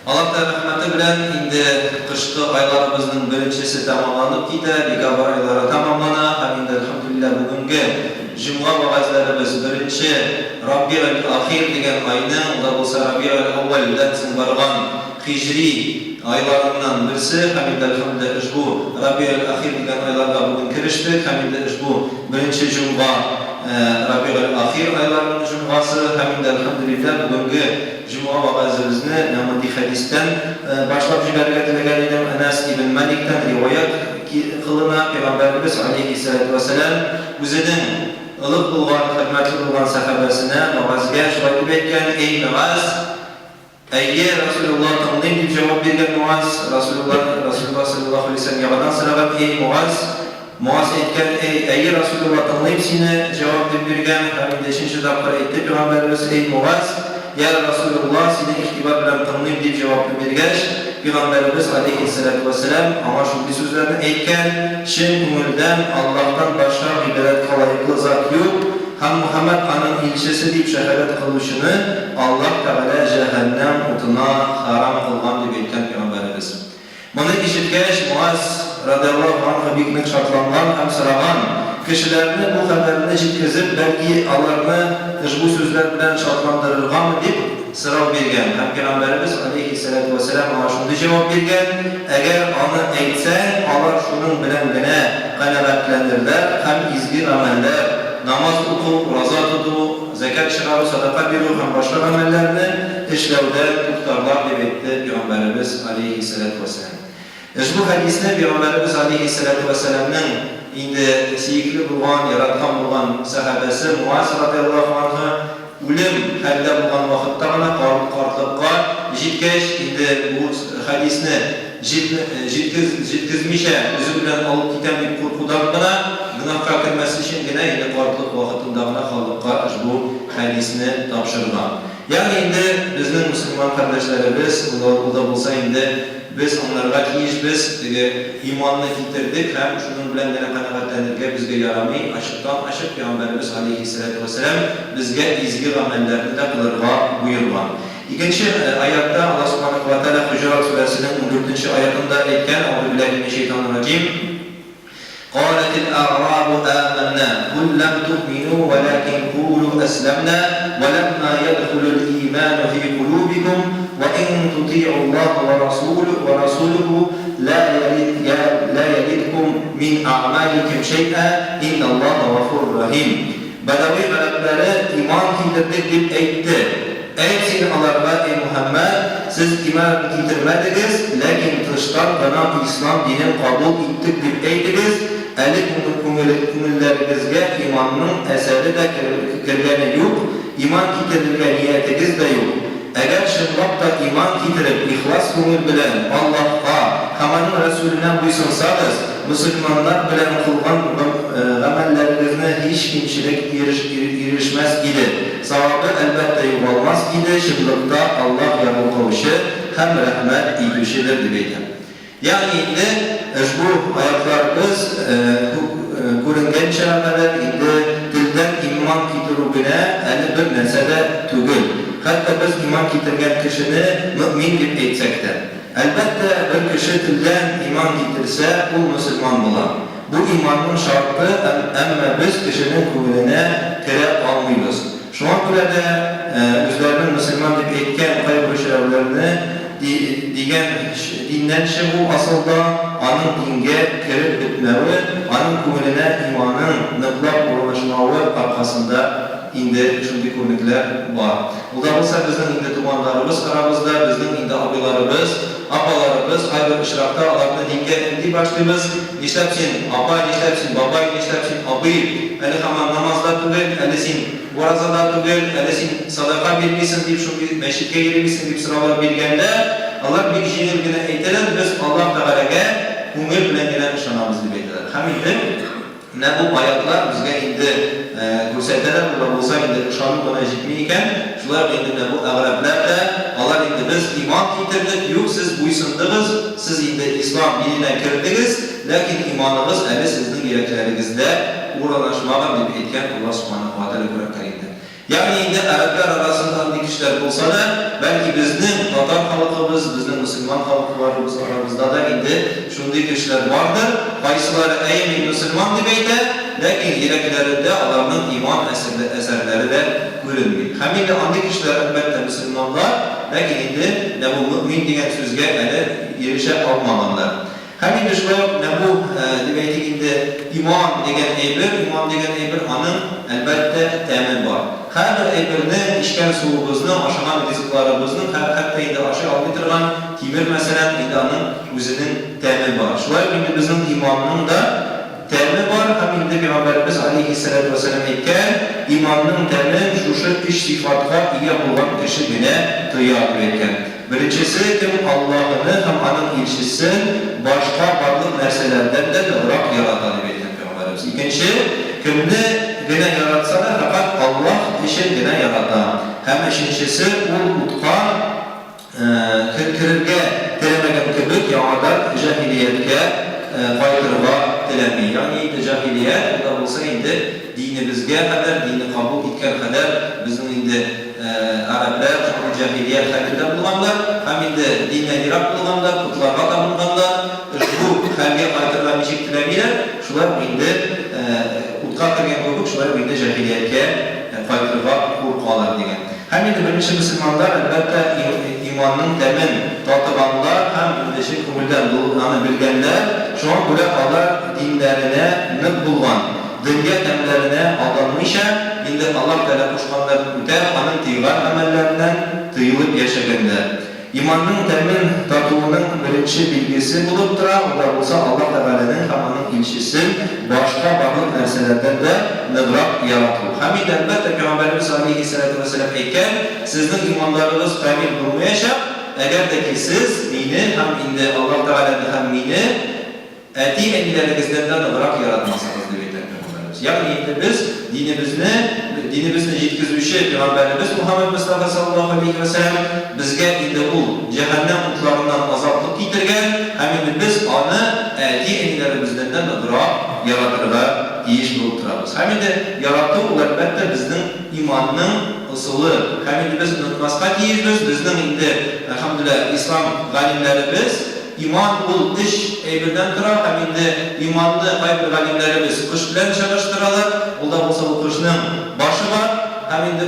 Allohning rahmati bilan endi qishki oylarimizning birinchisi tamomlanib ketdi, dekabr oylari tamomlanadi. Ham endi alhamdulillah bugungi juma va'zlarimiz birinchi Rabiul Akhir degan oyni, unda bo'lsa Rabiul Avvaldan so'ng borgan hijriy oylardan birisi. Ham endi alhamdulillah ushbu Rabiul Akhir degan oylarga bugun kirishdik. Ham endi ushbu birinchi juma Rabiul Akhir oylarining jumasi. Ham endi alhamdulillah bugungi juma va'zimizni namudi hadisdan boshlab jularga tilagan edim. Anas ibn Malikdan rivoyat qilinib, Payg'ambarimiz alayhissalatu vassalam o'zining iliq bo'lgan, hurmatli bo'lgan sahobasini namozga shart etgan: "Ey namoz, ayye Rasululloh tanling" deb javob bergan Muaz. Rasululloh sallallohu alayhi vasallam yaqindan so'ragan: "Ey Muaz aytgan: ayye Rasululloh tanling" seni javob bergan. Ham 5-dafqa aytdi Payg'ambarimiz: "Ey Muaz, ya Rasululloh seni ixtibor bilan tanling" deb javob bergach, Payg'ambarimiz alayhissalatu vassalam ana shunday so'zlarni aytgan: "Shin ko'ngildan Allohdan boshqa ibodatga loyiqli zot yo'q, ham Muhammad aning elchisi deb shahodat qilishini Alloh taolo jahannam o'tini harom qilgan" deb aytgan Payg'ambarimiz. Buni eshitgach, Muaz radhiyallohu anhu bikni shartlangan ham so'ragan kishilarni bu xabarni yetkazib, balki ularni ushbu so'zlar bilan shartlantirilgan deb so'rov bergan. Ham Payg'ambarimiz alayhissalatu vassalam ana shunday javob bergan: "Agar uni aytsang, ular shuning bilangina qanoatlanirlar, ham izgi amallar, namoz o'qib, roza tutib, zakat chiqarib, sadaqa berib, ham boshqa amallarni ishlovdan to'xtarlar" deb aytdi Payg'ambarimiz alayhissalatu vassalam. Ushbu hadisni Payg'ambarimiz alayhissalatu vassalamning endi suyukli bo'lgan, yaratgan bo'lgan sahobasi Muaz radhiyallohu anhu o'lim halda bo'lgan vaqtda mana qorliqqa yetgach, endi bu hadisni yetkazmisha o'zi bilan olib ketam deb qo'rquvdan gunohga kirmaslik uchungina endi qorliq vaqtida xalqqa ushbu hadisni topshirgan. Ya'ni endi bizning musulmon qardoshlarimiz ularda bo'lsa, endi biz onlarga biz iymonni keltirdik, ham shuning bilan yana qanoatlanirga bizga yaramay, ashqdan ashq Payg'ambarimiz alayhissalatu vassalam bizga izgi amallarni da qilirga buyurgan. Ikkinchi oyatda Alloh subhanahu va taolo Hujurat surasining 14-oyatida aytgan: "A'udhu billahi minash shaytonir rojim. قالت الأعراب آمنا قل لم تؤمنوا ولكن قولوا أسلمنا ولما يدخل الإيمان في قلوبكم وإن تطيعوا الله ورسوله لا يلدكم من أعمالكم شيئا إن الله غفور رحيم." Badavi Arapları iman keltirdik deb aytdi. Aytsin ularga: "Ey Muhammad, siz iman keltirmadingiz, lekin tishdan bana islom dinini qabul etdik deb aytdingiz. Alik ko'ngilleringizga imonning asari da kirgani yo'q, iman keltirgan niyatingiz da yo'q. Agar shundoqda iman keltirib, ixlos ko'ngil bilan Allohga, Muhammadning rasuliga bo'ysunsangiz, musulmonlar bilan qilgan amallaringizni hech kimchilik erishmas edi. Savobi albatta yo'qolmas edi. Shundoqda Alloh yarqovchi ham rahmat etuvchidir" deb aytadi. Ya'ni endi ushbu oyatlarimiz ko'ringancha endi dildan iymon keltiruvga hali bir narsada tugul. Hatto biz iymon keltirgan kishini mu'min deb aytsak-da, albatta bir kishi tildan iymon keltirsa, u musulmon bo'ladi. Bu iymonning sharti, ammo biz kishining ko'nglini kira olmaymiz. Shunga ko'ra o'zlarining musulmon deb aytgan qayg'urishlarni degan dindan bu aslida onun dinga kirib bitmavi, onun ko'nglina iymonning niqlab o'rnashmavi orqasida endi shunday ko'rniklar bor. Unda bo'lsa bizning endi tumanlarimiz aramizda, bizning endi abilarimiz, opalarimiz har bir ishroqda ularni dinga endi boshlaymiz. Nishlabsin opa, nishlabsin boboy, nishlabsin abi, hali hamma namozda tugul, hali sen ro'zada tugul, hali sen sadaqa bermaysan deb shunday masjidga yurmaysan deb so'rovlar berganda, ular bir yengilgina aytadilar: "Biz Alloh taolaga ko'ngil bilan ishonamiz" deb aytadilar. Hamida mana bu oyatlar bizga endi ko'rsatadilar, ular bo'lsa endi ishonib buna yetmay ekan, shular endi bu ag'rablarda ular endi biz iymon keltirdik, yo'q siz bo'ysundingiz, siz endi islom diniga kirdingiz, lekin iymoningiz hali sizning yuraklaringizda o'rnashmagan deb aytgan Alloh subhanahu va taolo Qur'on Karimda. Ya'ni endi arablar orasida kishilar bo'lsa-da, balki bizning Totar xalqimiz, Müslüman halklarımız aramızda da indi şunday kişiler vardır. Kaysileri ey Müslüman debeyde, lakin yüreklerinde adamın iman eserleri de görünmüyor. Hem de andi kişiler elbette Müslümanlar, lakin indi ne bu mümin diyen sözge erişe almamanlar. Hem de şu ne bu debeyde indi iman degen eybir anın elbette temin var. Her bir eybirni işken suğubuzunu, aşağıdan riziklarımızın hatta indi aşağı algıtırgan timir mesela indi anın özünün temin var. Şular indi bizim imanının da temin var. Hem indi Peygamberimiz aleyhissalatu vesselam etken imanının temin şu iş sifatka iyi olan kişi güne tıyar etken. Birincisi kim Allah'ını hem anın ilşisi başka varlık meselelerden de bırak yaratan etken Peygamberimiz. İkinci kimini gene yaratsa da fakat Allah işin gene yaratan. Hem işincisi ul utka kirkirge telemegen kibik yağda cahiliyetke faytırga telemi. Yani cahiliyet o da olsa indi dinimizge kadar, dini kabul etken kadar bizim indi Araplar cahiliyet halinde bulganlar, hem indi dinle yirak bulganlar, kutlarga da bulganlar, bu halge faytırga nişik telemiler, şular indi utka kirgen köpük, şular indi cahiliyetke faytırga kurqalar degen. Hem indi birinci Müslümanlar elbette imanın temin tatıganlar, hem indi şey kumulden bilgenler, şu an böyle Allah dinlerine nık bulgan. Dünya temlerine aldanmışa, indi Allah Teala kuşkanların öte, anın tıygan amellerinden tıyılıp yaşaganlar. İmanın temin tatığının birinci bilgisi bulup tura, o da olsa Allah Teala'nın hamanın ilşisi başka bakım nerselerden de nıbrak yaratılır. Hem indi elbette Peygamberimiz aleyhissalatu vesselam eyken, sizin imanlarınız kamil bulmayacak, eğer de ki siz mini, hem indi Allah Teala'nın hem mini, eti enilerimizden de nıbrak yaratmazsınız diye. Yani biz dinimizni yetkizuvchi Peygamberimiz Muhammed Mustafa sallallahu aleyhi ve sellem bizga indi u cehennem o'tlaridan azoblik keltirgan, hamda biz uni dinlarimizdan nidroq yarattirib yeyish bo'lib turamiz. Hamda yaratib albatta bizning imonning usuli, hamda biz unutmasqa tiyishmiz. Bizning indi alhamdulillah islom g'alimlarimiz iman ul ish eybirden tura, hem indi imanlı kayıp galimlerimiz kış bilen çalıştıralar. Olda olsa bu kışının başı var, hem indi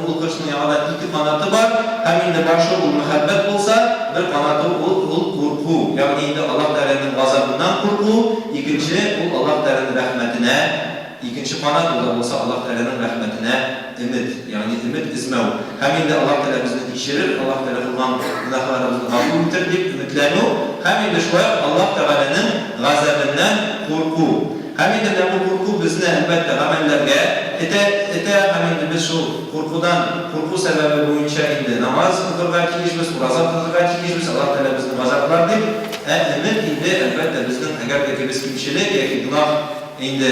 bu kışının yanında iki kanatı var. Hem indi başı bu muhabbet olsa, bir kanatı ul korku. Yani indi Allah Teala'nın gazabından korku, ikinci Allah Teala'nın rahmetine, ikinci kanat olsa Allah Teala'nın rahmetine ümit, yani ümit izmev. Hem indi Allah Teala bizni teşirir, Allah Teala kılgan günahlarımızı kabul etir ümitlenu. Hem indi şu Allah Teala'nın gazabından korku. Hem indi bu korku bizni elbette amellerge hem indi biz şu korku sebebi boyunca indi namaz kılırga kiyişmiz, urazat kılırga kiyişmiz, Allah Teala bizni gazaplar deyip ümit indi elbette bizden eğer de ki biz kimşilik ya ki günah indi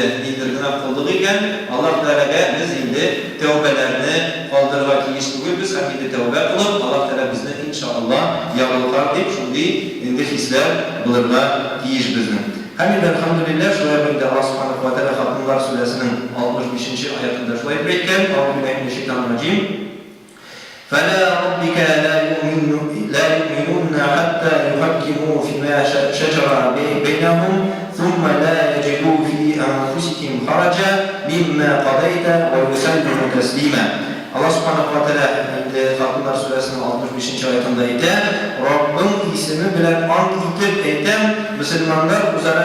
günah kıldığı iken Allah Teala'ya biz indi tevbelerini kaldırığa kiyiş bugün biz hem indi tevbe kılıp Allah Teala bizni inşallah yağlıklar deyip şimdi indi hisler bulurga kiyiş bizden. Hem indi elhamdülillah şuraya bir de Allah subhanahu wa ta'ala Hatımlar suresinin 65. ayetinde şuraya beyken Euzubillahimineşşeytanirracim فَلَا رَبِّكَ لَا يُؤْمِنُونَ حَتَّى يُحَكِّمُوا فِيمَا شَجَرَ بَيْنَهُمْ ثُمَّ لَا يَجِدُوا فِي أَنفُسِهِمْ حَرَجًا مِمَّا قَضَيْتَ وَيُسَلِّمُوا تَسْلِيمًا. Allah subhanahu wa ta'ala Hatımlar suresinin 65. ayetinde ise Rabbim ismi bilen ant itip etem Müslümanlar üzere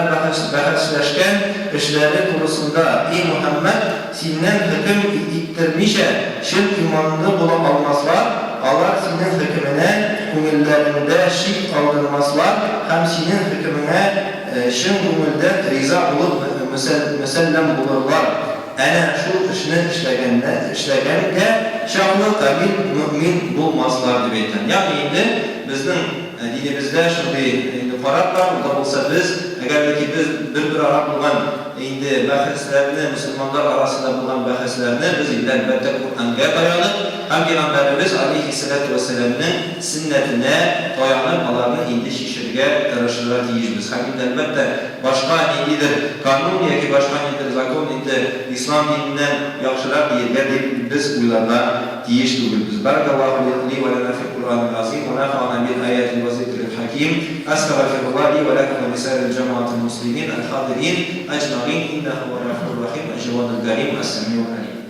bahsleşken işleri konusunda ey Muhammed senden hüküm ittirmişe şirk imanını bulamazlar. Allah senin hükmüne gönüllerinde şirk kaldırmazlar. Hem senin hükmüne şirk gönülde riza olup müsellem bulurlar. Ana şu işini işlegende şahlı kabil mümin bulmazlar debeyten. Yani indi bizden dinimizde şimdi parat var. O da olsa biz eğer ki biz bir arap bulgan indi bahslerini Müslümanlar arasında bulgan bahslerini biz indi elbette Kur'an'a dayanıp hem Peygamberimiz aleyhissalatu vesselam'ın sünnetine dayanıp alanı indi şişirge tarışırlar diyeceğiz. Hem indi elbette başka indidir kanun ya ki başka indidir zakon indi İslam dininden yaxşılar diyerler deyip biz uylarla diyiş duyuyoruz. Barakallahu li ve lana fil Kur'an-ı Azim ve nafa'na bil ayati ve الحكيم. أستغفر الله لي ولكم ولسائر الجماعة المسلمين الحاضرين أجمعين إنه هو الغفور الرحيم الجواد الكريم السميع العليم.